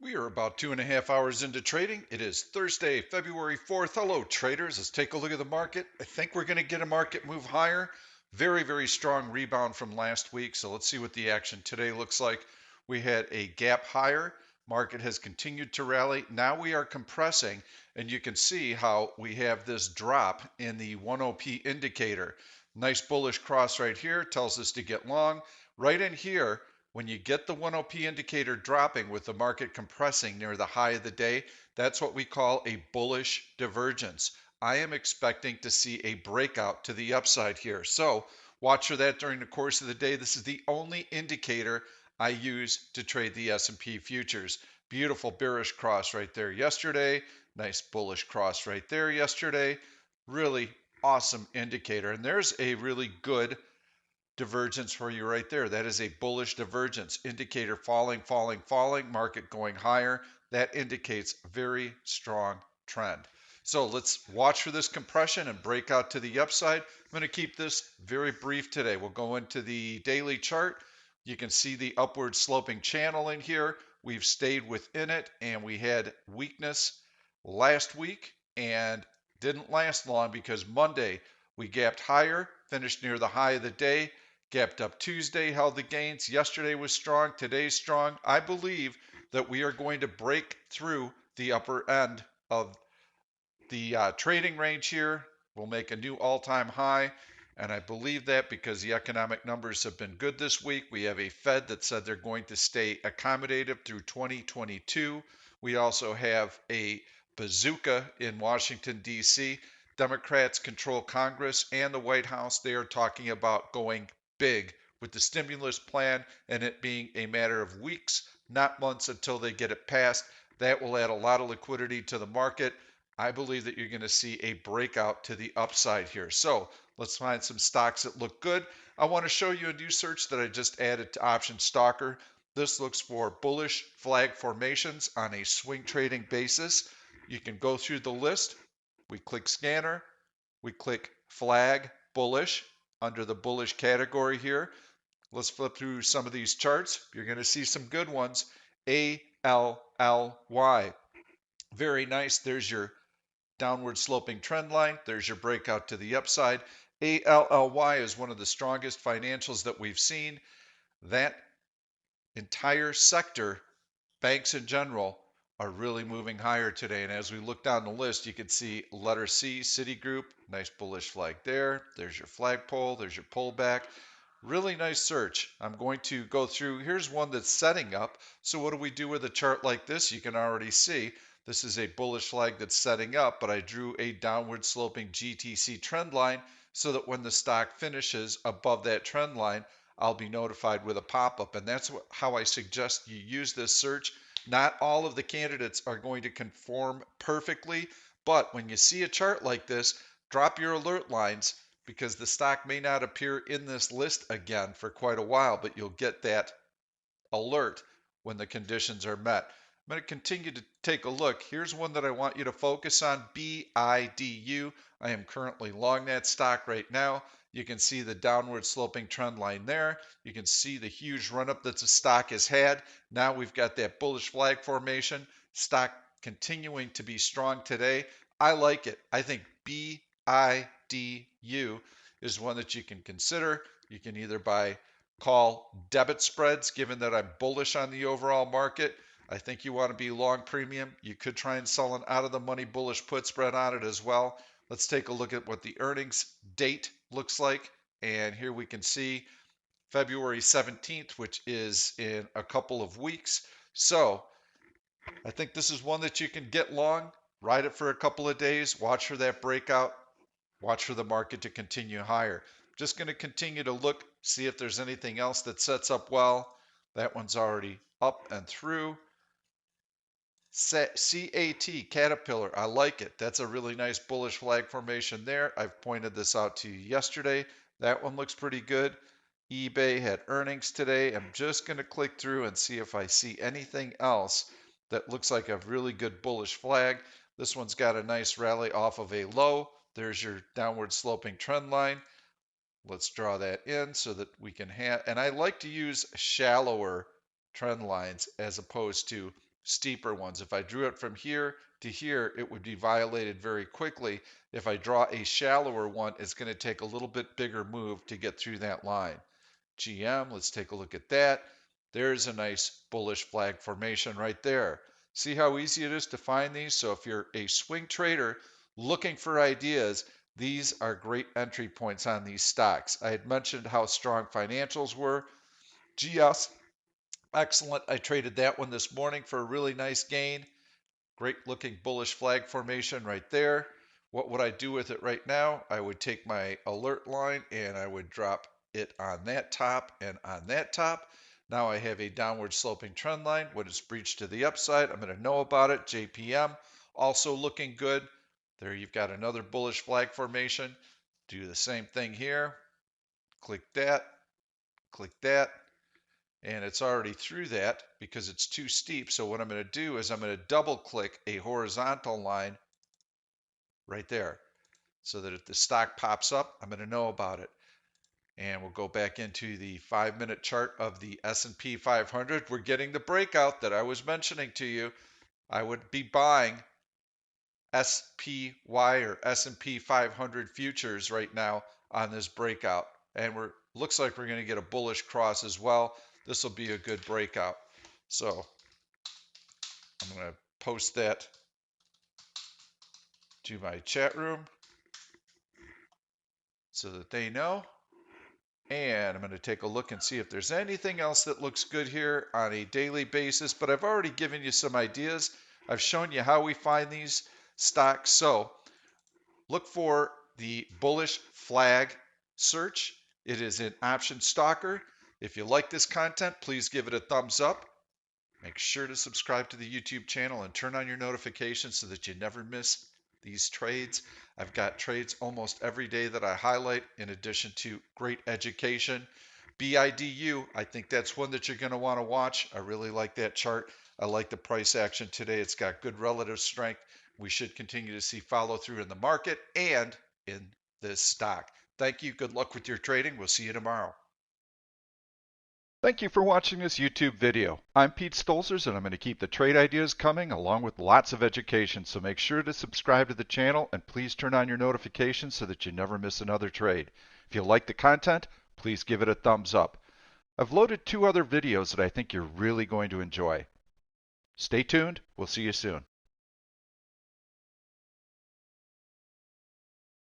We are about 2.5 hours into trading. It is Thursday, February 4th. Hello, traders. Let's take a look at the market. I think we're going to get a market move higher. Very, very strong rebound from last week. So let's see what the action today looks like. We had a gap higher. Market has continued to rally. Now we are compressing, and you can see how we have this drop in the 10p indicator. Nice bullish cross right here tells us to get long. Right in here, when you get the 10p indicator dropping with the market compressing near the high of the day, that's what we call a bullish divergence. I am expecting to see a breakout to the upside here. So watch for that during the course of the day. This is the only indicator I use to trade the S&P futures. Beautiful bearish cross right there yesterday. Nice bullish cross right there yesterday. Really awesome indicator. And there's a really good divergence for you right there. That is a bullish divergence. Indicator falling, falling, falling, market going higher. That indicates very strong trend. So let's watch for this compression and break out to the upside. I'm going to keep this very brief today. We'll go into the daily chart. You can see the upward sloping channel in here. We've stayed within it, and we had weakness last week and didn't last long because Monday we gapped higher, finished near the high of the day, gapped up Tuesday, held the gains. Yesterday was strong. Today's strong. I believe that we are going to break through the upper end of the trading range here. We'll make a new all-time high. And I believe that because the economic numbers have been good this week. We have a Fed that said they're going to stay accommodative through 2022. We also have a bazooka in Washington, D.C. Democrats control Congress and the White House. They are talking about going big with the stimulus plan and it being a matter of weeks, not months, until they get it passed. That will add a lot of liquidity to the market. I believe that you're going to see a breakout to the upside here. So let's find some stocks that look good. I want to show you a new search that I just added to Option Stalker. This looks for bullish flag formations on a swing trading basis. You can go through the list. We click scanner. We click flag bullish under the bullish category here. Let's flip through some of these charts. You're going to see some good ones. ALLY. Very nice. There's your downward sloping trend line. There's your breakout to the upside. ALLY is one of the strongest financials that we've seen. That entire sector, banks in general, are really moving higher today. And as we look down the list, you can see letter C, Citigroup, nice bullish flag there. There's your flagpole. There's your pullback. Really nice search. I'm going to go through. Here's one that's setting up. So what do we do with a chart like this? You can already see this is a bullish flag that's setting up, but I drew a downward sloping GTC trend line so that when the stock finishes above that trend line, I'll be notified with a pop-up. And that's how I suggest you use this search. Not all of the candidates are going to conform perfectly, but when you see a chart like this, drop your alert lines because the stock may not appear in this list again for quite a while, but you'll get that alert when the conditions are met. I'm going to continue to take a look. Here's one that I want you to focus on, BIDU. I am currently long that stock right now. You can see the downward sloping trend line there. You can see the huge run up that the stock has had. Now we've got that bullish flag formation. Stock continuing to be strong today. I like it. I think BIDU is one that you can consider. You can either buy call debit spreads, given that I'm bullish on the overall market. I think you want to be long premium. You could try and sell an out of the money bullish put spread on it as well. Let's take a look at what the earnings date looks like. And here we can see February 17th, which is in a couple of weeks. So I think this is one that you can get long, ride it for a couple of days, watch for that breakout, watch for the market to continue higher. Just going to continue to look, see if there's anything else that sets up well. That one's already up and through. CAT, Caterpillar, I like it. That's a really nice bullish flag formation there. I've pointed this out to you yesterday. That one looks pretty good. eBay had earnings today. I'm just going to click through and see if I see anything else that looks like a really good bullish flag. This one's got a nice rally off of a low. There's your downward sloping trend line. Let's draw that in so that we can have, and I like to use shallower trend lines as opposed to steeper ones. If I drew it from here to here, it would be violated very quickly. If I draw a shallower one, it's going to take a little bit bigger move to get through that line. GM, let's take a look at that. There's a nice bullish flag formation right there. See how easy it is to find these? So if you're a swing trader looking for ideas, these are great entry points on these stocks. I had mentioned how strong financials were. GS, excellent. I traded that one this morning for a really nice gain. Great looking bullish flag formation right there. What would I do with it right now? I would take my alert line and I would drop it on that top and on that top. Now I have a downward sloping trend line. When it's breached to the upside, I'm going to know about it. JPM also looking good. There you've got another bullish flag formation. Do the same thing here. Click that, and it's already through that because it's too steep. So what I'm going to do is I'm going to double click a horizontal line right there so that if the stock pops up, I'm going to know about it. And we'll go back into the 5-minute chart of the S&P 500. We're getting the breakout that I was mentioning to you. I would be buying SPY or S&P 500 futures right now on this breakout. And looks like we're going to get a bullish cross as well. This will be a good breakout. So I'm going to post that to my chat room so that they know. And I'm going to take a look and see if there's anything else that looks good here on a daily basis. But I've already given you some ideas. I've shown you how we find these stocks. So look for the bullish flag search. It is an option stalker. If you like this content, please give it a thumbs up. Make sure to subscribe to the YouTube channel and turn on your notifications so that you never miss these trades. I've got trades almost every day that I highlight in addition to great education. BIDU, I think that's one that you're going to want to watch. I really like that chart. I like the price action today. It's got good relative strength. We should continue to see follow through in the market and in this stock. Thank you. Good luck with your trading. We'll see you tomorrow. Thank you for watching this YouTube video. I'm Pete Stolzers and I'm going to keep the trade ideas coming along with lots of education, so make sure to subscribe to the channel and please turn on your notifications so that you never miss another trade. If you like the content, please give it a thumbs up. I've loaded 2 other videos that I think you're really going to enjoy. Stay tuned. We'll see you soon.